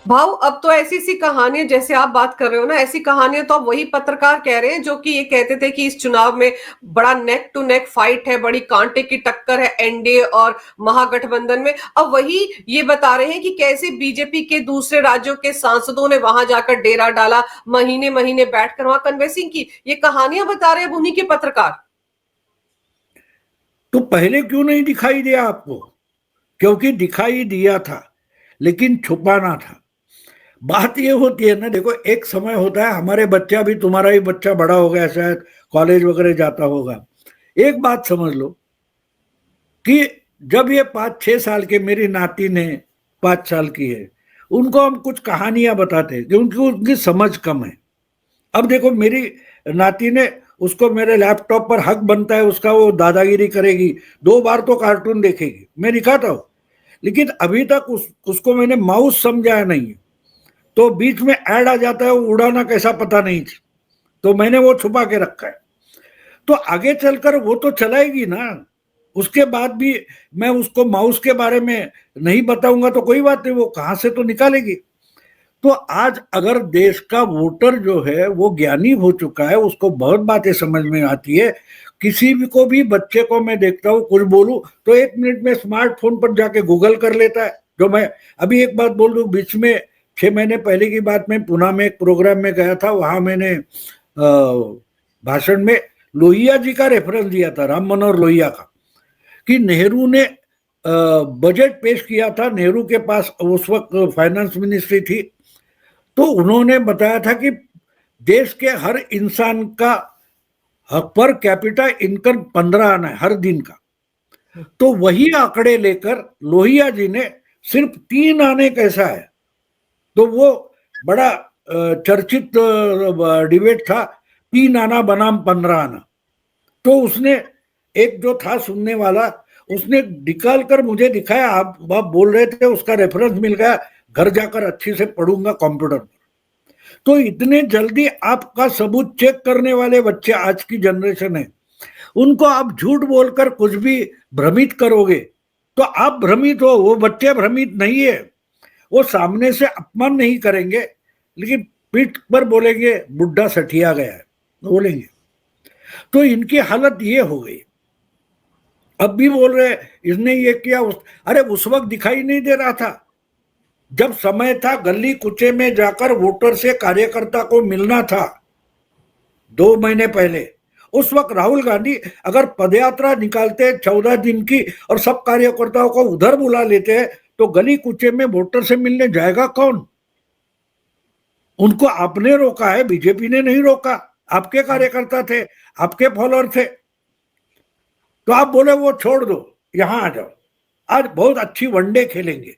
भाव अब तो ऐसी सी कहानियां जैसे आप बात कर रहे हो ना, ऐसी कहानियां तो अब वही पत्रकार कह रहे हैं जो कि ये कहते थे कि इस चुनाव में बड़ा नेक टू नेक फाइट है, बड़ी कांटे की टक्कर है एनडीए और महागठबंधन में। अब वही ये बता रहे हैं कि कैसे बीजेपी के दूसरे राज्यों के सांसदों ने वहां जाकर डेरा डाला, महीने महीने बैठकर वहां कन्वेंसिंग की। ये कहानियां बता रहे हैं उन्हीं के पत्रकार। तो पहले क्यों नहीं दिखाई दिया आपको? क्योंकि दिखाई दिया था लेकिन छुपाना था। बात ये होती है ना, देखो एक समय होता है, हमारे बच्चा भी, तुम्हारा ही बच्चा बड़ा हो गया, शायद कॉलेज वगैरह जाता होगा। एक बात समझ लो कि जब ये 5-6 साल के, मेरी नाती ने 5 साल की है, उनको हम कुछ कहानियां बताते हैं क्योंकि उनकी समझ कम है। अब देखो मेरी नाती ने, उसको मेरे लैपटॉप पर हक बनता है उसका, वो दादागिरी करेगी, 2 बार तो कार्टून देखेगी, मैं दिखाता हूँ। लेकिन अभी तक उसको मैंने माउस समझाया नहीं है। तो बीच में ऐड आ जाता है, वो उड़ाना कैसा पता नहीं थी, तो मैंने वो छुपा के रखा है। तो आगे चलकर वो तो चलाएगी ना। उसके बाद भी मैं उसको माउस के बारे में नहीं बताऊंगा तो कोई बात नहीं, वो कहां से तो निकालेगी। तो आज अगर देश का वोटर जो है वो ज्ञानी हो चुका है, उसको बहुत बातें समझ में आती है। किसी भी को भी बच्चे को मैं देखता हूँ कुछ बोलूं तो 1 मिनट में स्मार्टफोन पर जाके गूगल कर लेता है। जो मैं अभी एक बात बोल दूं, बीच में 6 महीने पहले की बात, मैं पुणे में एक प्रोग्राम में गया था, वहां मैंने भाषण में लोहिया जी का रेफरेंस दिया था, राम मनोहर लोहिया का, कि नेहरू ने बजट पेश किया था। नेहरू के पास उस वक्त फाइनेंस मिनिस्ट्री थी। तो उन्होंने बताया था कि देश के हर इंसान का पर कैपिटा इनकम 15 आना है हर दिन का। तो वही आंकड़े लेकर लोहिया जी ने सिर्फ 3 आने कैसा है, तो वो बड़ा चर्चित डिबेट था, 3 आना बनाम 15 आना। तो उसने, एक जो था सुनने वाला, उसने निकाल कर मुझे दिखाया, आप बोल रहे थे, उसका रेफरेंस मिल गया, घर जाकर अच्छी से पढ़ूंगा कंप्यूटर पर। तो इतने जल्दी आपका सबूत चेक करने वाले बच्चे आज की जनरेशन है, उनको आप झूठ बोलकर कुछ भी भ्रमित करोगे तो आप भ्रमित हो, वो बच्चे भ्रमित नहीं है। वो सामने से अपमान नहीं करेंगे लेकिन पीठ पर बोलेंगे बुढ़ा सठिया गया है, बोलेंगे। तो इनकी हालत ये हो गई। अब भी बोल रहे इसने ये किया अरे उस वक्त दिखाई नहीं दे रहा था जब समय था गली कुचे में जाकर वोटर से कार्यकर्ता को मिलना था 2 महीने पहले। उस वक्त राहुल गांधी अगर पदयात्रा निकालते 14 दिन की और सब कार्यकर्ताओं को उधर बुला लेते हैं तो गली कुचे में वोटर से मिलने जाएगा कौन? उनको आपने रोका है, बीजेपी ने नहीं रोका। आपके कार्यकर्ता थे, आपके फॉलोअर थे। तो आप बोले वो छोड़ दो, यहां आ जाओ, आज बहुत अच्छी वनडे खेलेंगे।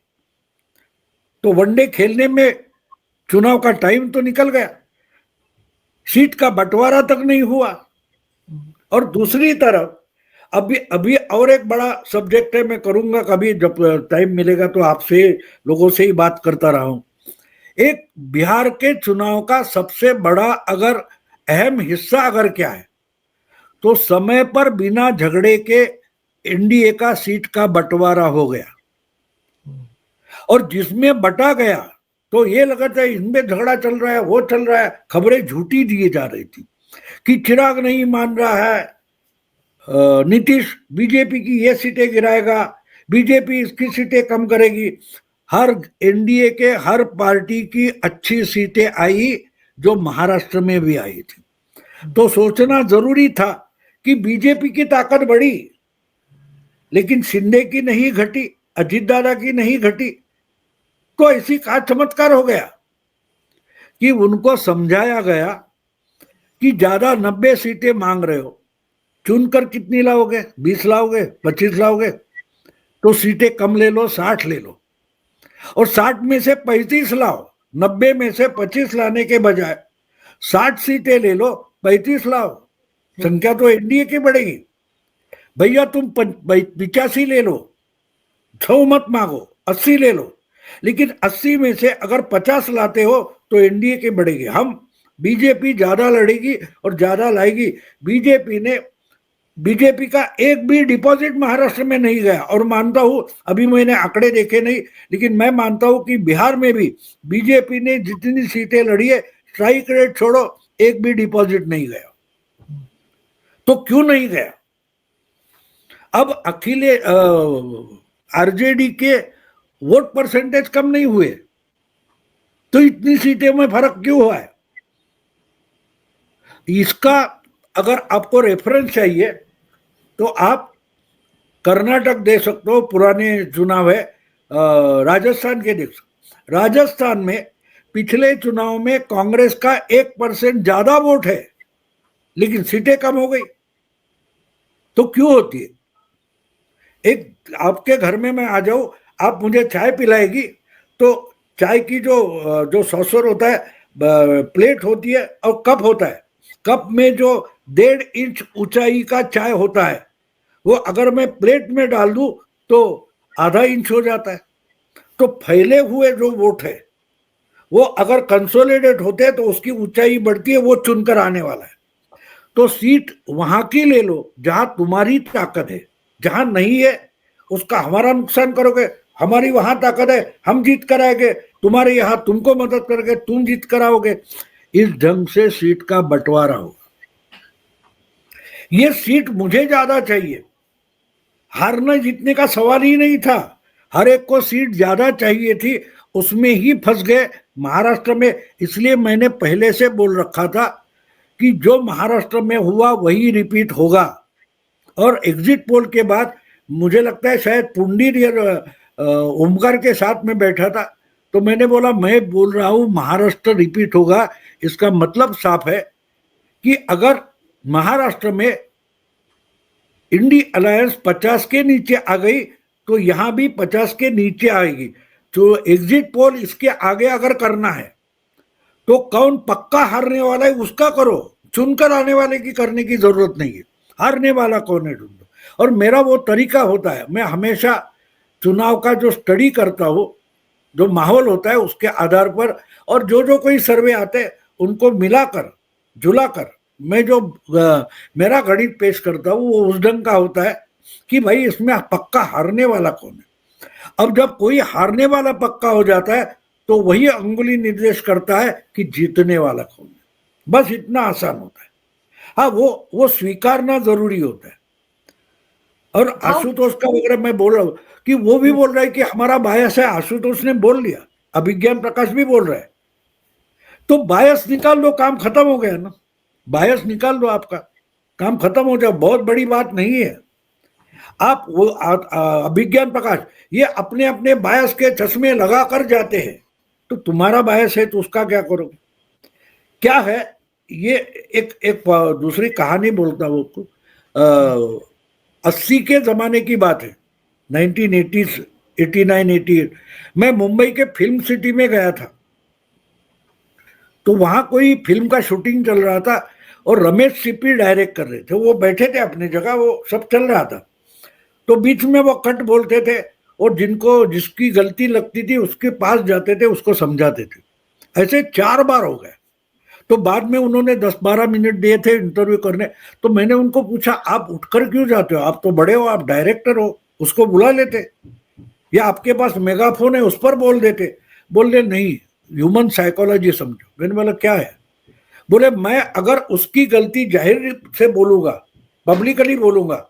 तो वनडे खेलने में चुनाव का टाइम तो निकल गया, सीट का बंटवारा तक नहीं हुआ। और दूसरी तरफ अभी अभी और एक बड़ा सब्जेक्ट है, मैं करूंगा कभी जब टाइम मिलेगा तो आपसे, लोगों से ही बात करता रहा हूं। एक बिहार के चुनाव का सबसे बड़ा अगर अहम हिस्सा अगर क्या है, तो समय पर बिना झगड़े के एनडीए का सीट का बंटवारा हो गया। और जिसमें बटा गया तो ये लगा था इनमें झगड़ा चल रहा है, वो चल रहा है, खबरें झूठी दिए जा रही थी कि चिराग नहीं मान रहा है, नीतीश बीजेपी की ये सीटें गिराएगा, बीजेपी इसकी सीटें कम करेगी। हर एनडीए के हर पार्टी की अच्छी सीटें आई, जो महाराष्ट्र में भी आई थी। तो सोचना जरूरी था कि बीजेपी की ताकत बढ़ी, लेकिन शिंदे की नहीं घटी, अजीत दादा की नहीं घटी। तो ऐसी का चमत्कार हो गया कि उनको समझाया गया कि ज्यादा 90 सीटें मांग रहे हो, चुनकर कितनी लाओगे? 20 लाओगे, 25 लाओगे? तो सीटें कम ले लो, 60 ले लो, और 60 में से 35 लाओ। 90 में से 25 लाने के बजाय 60 सीटें ले लो, 35 लाओ, संख्या तो एनडीए की बढ़ेगी। भैया तुम 85 ले लो, 100 मत मांगो, 80 ले लो, लेकिन 80 में से अगर 50 लाते हो तो एनडीए की बढ़ेगी। हम बीजेपी ज्यादा लड़ेगी और ज्यादा लाएगी। बीजेपी ने बीजेपी का एक भी डिपॉजिट महाराष्ट्र में नहीं गया। और मानता हूं, अभी मैंने आंकड़े देखे नहीं, लेकिन मैं मानता हूं कि बिहार में भी बीजेपी ने जितनी सीटें लड़ी है, स्ट्राइक रेट छोड़ो, एक भी डिपॉजिट नहीं गया। तो क्यों नहीं गया? अब अखिले आरजेडी के वोट परसेंटेज कम नहीं हुए, तो इतनी सीटें में फर्क क्यों हुआ है? इसका अगर आपको रेफरेंस चाहिए तो आप कर्नाटक दे सकते हो, पुराने चुनाव है, राजस्थान के देख सकते। राजस्थान में पिछले चुनाव में कांग्रेस का 1% ज्यादा वोट है, लेकिन सीटें कम हो गई। तो क्यों होती है? एक आपके घर में मैं आ जाऊं, आप मुझे चाय पिलाएगी, तो चाय की जो सॉसर होता है, प्लेट होती है और कप होता है, कप में जो 1.5 इंच ऊंचाई का चाय होता है, वो अगर मैं प्लेट में डाल दूं तो आधा इंच हो जाता है। तो फैले हुए जो वोट है वो अगर कंसोलिडेट होते हैं तो उसकी ऊंचाई बढ़ती है, वो चुनकर आने वाला है। तो सीट वहां की ले लो जहां तुम्हारी ताकत है, जहां नहीं है उसका हमारा नुकसान करोगे, हमारी वहां ताकत है हम जीत कर आएंगे, तुम्हारे यहां तुमको मदद करके तुम जीत कर आओगे। इस ढंग से सीट का बंटवारा होगा। ये सीट मुझे ज्यादा चाहिए, हारने जीतने का सवाल ही नहीं था, हर एक को सीट ज्यादा चाहिए थी, उसमें ही फंस गए महाराष्ट्र में। इसलिए मैंने पहले से बोल रखा था कि जो महाराष्ट्र में हुआ वही रिपीट होगा। और एग्जिट पोल के बाद मुझे लगता है शायद पुंडीर ओमकार के साथ में बैठा था, तो मैंने बोला मैं बोल रहा हूं महाराष्ट्र रिपीट होगा। इसका मतलब साफ है कि अगर महाराष्ट्र में इंडी अलायंस 50 के नीचे आ गई तो यहां भी 50 के नीचे आएगी। तो एग्जिट पोल इसके आगे अगर करना है तो कौन पक्का हारने वाला है उसका करो, चुनकर आने वाले की करने की जरूरत नहीं है। हारने वाला कौन है ढूंढो। और मेरा वो तरीका होता है, मैं हमेशा चुनाव का जो स्टडी करता हूं, जो माहौल होता है उसके आधार पर, और जो कोई सर्वे आते हैं उनको मिलाकर जुलाकर मैं जो मेरा गणित पेश करता हूं वो उस ढंग का होता है कि भाई इसमें पक्का हारने वाला कौन है। अब जब कोई हारने वाला पक्का हो जाता है तो वही अंगुली निर्देश करता है कि जीतने वाला कौन है। बस इतना आसान होता है। हाँ, वो स्वीकारना जरूरी होता है। और आशुतोष का वगैरह मैं बोल रहा हूं कि वो भी बोल रहा है कि हमारा बायस है, आशुतोष ने बोल लिया, अभिज्ञान प्रकाश भी बोल रहा है। तो बायस निकाल लो, काम खत्म हो गया ना। बायस निकाल दो, आपका काम खत्म हो जाए, बहुत बड़ी बात नहीं है। आप वो अभिज्ञान प्रकाश ये अपने अपने बायस के चश्मे लगा कर जाते हैं, तो तुम्हारा बायस है तो उसका क्या करोगे? क्या है ये? एक दूसरी कहानी बोलता हूं आपको। 80 के जमाने की बात है, 1980s, 89, 88। मैं मुंबई के फिल्म सिटी में गया था, तो वहां कोई फिल्म का शूटिंग चल रहा था और रमेश सिप्पी डायरेक्ट कर रहे थे। वो बैठे थे अपनी जगह, वो सब चल रहा था, तो बीच में वो कट बोलते थे और जिसकी गलती लगती थी उसके पास जाते थे, उसको समझाते थे। ऐसे 4 बार हो गए। तो बाद में उन्होंने 10-12 मिनट दिए थे इंटरव्यू करने। तो मैंने उनको पूछा आप उठकर क्यों जाते हो, आप तो बड़े हो, आप डायरेक्टर हो, उसको बुला लेते, या आपके पास मेगाफोन है उस पर बोल देते। बोले नहीं, ह्यूमन साइकोलॉजी समझो। मैंने बोला क्या है? बोले मैं अगर उसकी गलती जाहिर से बोलूंगा, पब्लिकली बोलूंगा,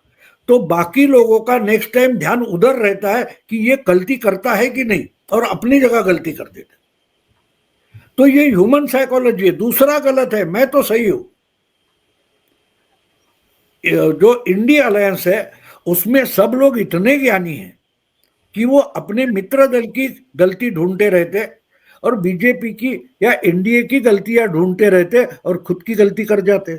तो बाकी लोगों का नेक्स्ट टाइम ध्यान उधर रहता है कि ये गलती करता है कि नहीं, और अपनी जगह गलती कर देते। तो ये ह्यूमन साइकोलॉजी है। दूसरा गलत है, मैं तो सही हूं। जो इंडिया अलायंस है उसमें सब लोग इतने ज्ञानी हैं कि वो अपने मित्र दल की गलती ढूंढते रहते और बीजेपी की या एनडीए की गलतियां ढूंढते रहते और खुद की गलती कर जाते।